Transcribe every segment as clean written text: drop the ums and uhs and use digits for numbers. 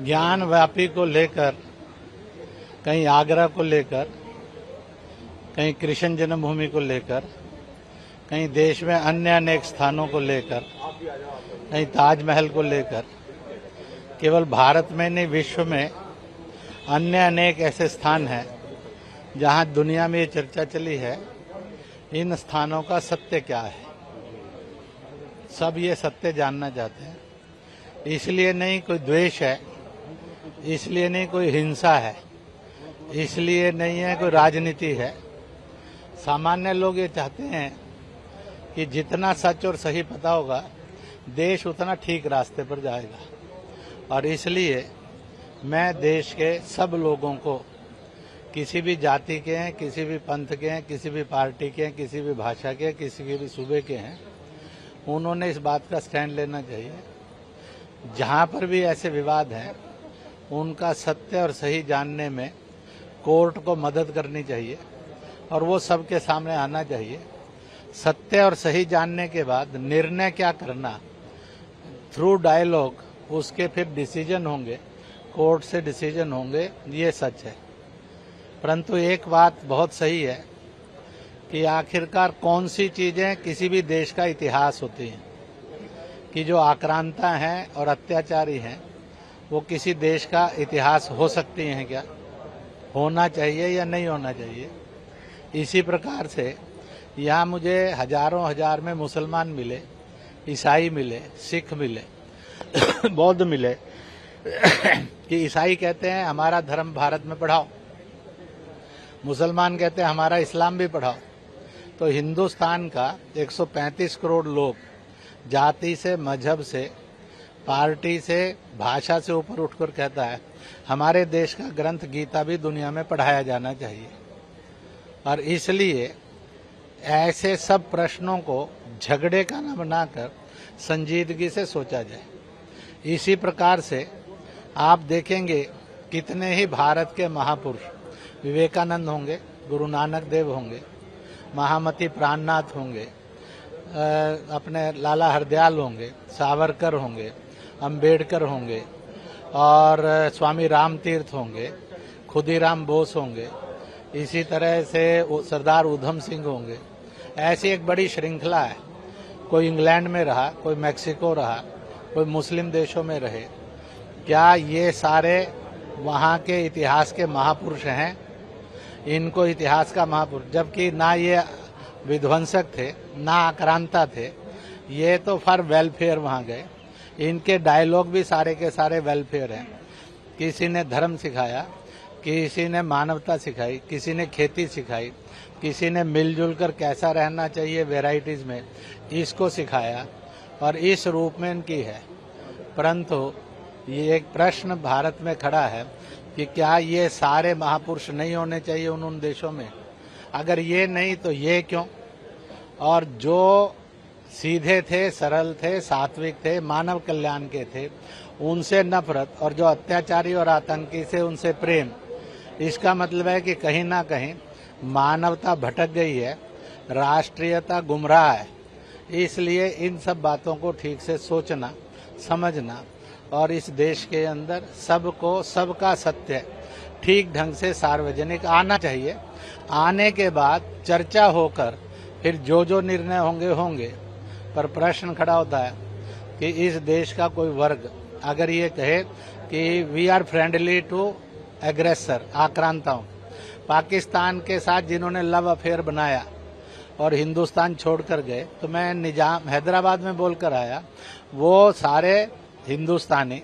ज्ञान व्यापी को लेकर, कहीं आगरा को लेकर, कहीं कृष्ण जन्मभूमि को लेकर, कहीं देश में अन्य अनेक स्थानों को लेकर, कहीं ताजमहल को लेकर, केवल भारत में नहीं विश्व में अन्य अनेक ऐसे स्थान हैं जहां दुनिया में ये चर्चा चली है इन स्थानों का सत्य क्या है। सब ये सत्य जानना चाहते हैं। इसलिए नहीं कोई द्वेष है, इसलिए नहीं कोई हिंसा है, इसलिए नहीं है कोई राजनीति है। सामान्य लोग ये चाहते हैं कि जितना सच और सही पता होगा देश उतना ठीक रास्ते पर जाएगा। और इसलिए मैं देश के सब लोगों को, किसी भी जाति के हैं, किसी भी पंथ के हैं, किसी भी पार्टी के हैं, किसी भी भाषा के, किसी के भी सूबे के हैं, उन्होंने इस बात का स्टैंड लेना चाहिए। जहां पर भी ऐसे विवाद हैं उनका सत्य और सही जानने में कोर्ट को मदद करनी चाहिए और वो सबके सामने आना चाहिए। सत्य और सही जानने के बाद निर्णय क्या करना, थ्रू डायलॉग उसके फिर डिसीजन होंगे, कोर्ट से डिसीजन होंगे, ये सच है। परंतु एक बात बहुत सही है कि आखिरकार कौन सी चीजें किसी भी देश का इतिहास होती हैं, कि जो आक्रांता हैं और अत्याचारी हैं वो किसी देश का इतिहास हो सकती हैं क्या, होना चाहिए या नहीं होना चाहिए। इसी प्रकार से यहाँ मुझे हजारों हजार में मुसलमान मिले, ईसाई मिले, सिख मिले, बौद्ध मिले कि ईसाई कहते हैं हमारा धर्म भारत में पढ़ाओ, मुसलमान कहते हैं हमारा इस्लाम भी पढ़ाओ। तो हिंदुस्तान का 135 करोड़ लोग जाति से, मजहब से, पार्टी से, भाषा से ऊपर उठकर कहता है हमारे देश का ग्रंथ गीता भी दुनिया में पढ़ाया जाना चाहिए। और इसलिए ऐसे सब प्रश्नों को झगड़े का न बनाकर संजीदगी से सोचा जाए। इसी प्रकार से आप देखेंगे कितने ही भारत के महापुरुष, विवेकानंद होंगे, गुरु नानक देव होंगे, महामती प्राणनाथ होंगे, अपने लाला हरदयाल होंगे, सावरकर होंगे, अंबेडकर होंगे और स्वामी राम तीर्थ होंगे, खुदीराम बोस होंगे, इसी तरह से सरदार उधम सिंह होंगे। ऐसी एक बड़ी श्रृंखला है। कोई इंग्लैंड में रहा, कोई मैक्सिको रहा, कोई मुस्लिम देशों में रहे। क्या ये सारे वहाँ के इतिहास के महापुरुष हैं? इनको इतिहास का महापुरुष, जबकि ना ये विध्वंसक थे ना आक्रांता थे, ये तो फॉर वेलफेयर वहाँ गए। इनके डायलॉग भी सारे के सारे वेलफेयर हैं। किसी ने धर्म सिखाया, किसी ने मानवता सिखाई, किसी ने खेती सिखाई, किसी ने मिलजुल कर कैसा रहना चाहिए वेराइटीज में, इसको सिखाया और इस रूप में इनकी है। परंतु ये एक प्रश्न भारत में खड़ा है कि क्या ये सारे महापुरुष नहीं होने चाहिए उन देशों में? अगर ये नहीं तो ये क्यों? और जो सीधे थे, सरल थे, सात्विक थे, मानव कल्याण के थे, उनसे नफरत, और जो अत्याचारी और आतंकी से उनसे प्रेम। इसका मतलब है कि कहीं ना कहीं मानवता भटक गई है, राष्ट्रीयता गुमराह है। इसलिए इन सब बातों को ठीक से सोचना, समझना और इस देश के अंदर सबको, सबका सत्य ठीक ढंग से सार्वजनिक आना चाहिए। आने के बाद चर्चा होकर फिर जो जो निर्णय होंगे। पर प्रश्न खड़ा होता है कि इस देश का कोई वर्ग अगर ये कहे कि we are friendly to aggressor, आक्रांताओं, पाकिस्तान के साथ जिन्होंने लव अफेयर बनाया और हिंदुस्तान छोड़कर गए, तो मैं निजाम हैदराबाद में बोलकर आया, वो सारे हिंदुस्तानी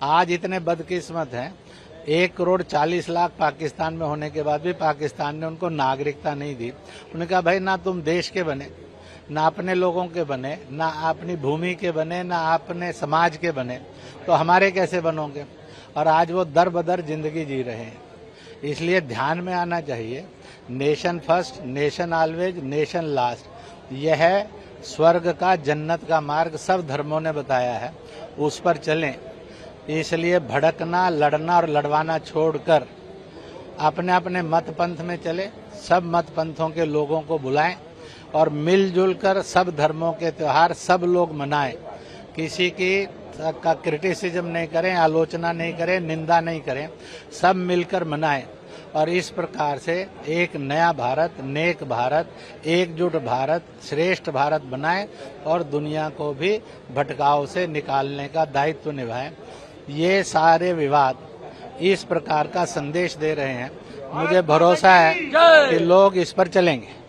आज इतने बदकिस्मत हैं। 1,40,00,000 पाकिस्तान में होने के बाद भी पाकिस्तान ने उनको नागरिकता नहीं दी। उन्होंने कहा भाई ना तुम देश के बने, ना अपने लोगों के बने, ना अपनी भूमि के बने, ना अपने समाज के बने, तो हमारे कैसे बनोगे? और आज वो दर बदर जिंदगी जी रहे हैं। इसलिए ध्यान में आना चाहिए, nation first, nation always, nation last. यह स्वर्ग का, जन्नत का मार्ग सब धर्मों ने बताया है, उस पर चलें। इसलिए भड़कना, लड़ना और लड़वाना छोड़कर अपने अपने मत पंथ में चले, सब मत पंथों के लोगों को बुलाएं और मिलजुल कर सब धर्मों के त्योहार सब लोग मनाएं। किसी की का क्रिटिसिज्म नहीं करें, आलोचना नहीं करें, निंदा नहीं करें, सब मिलकर मनाएं और इस प्रकार से एक नया भारत, नेक भारत, एकजुट भारत, श्रेष्ठ भारत बनाएं और दुनिया को भी भटकाव से निकालने का दायित्व निभाएं। ये सारे विवाद इस प्रकार का संदेश दे रहे हैं। मुझे भरोसा है कि लोग इस पर चलेंगे।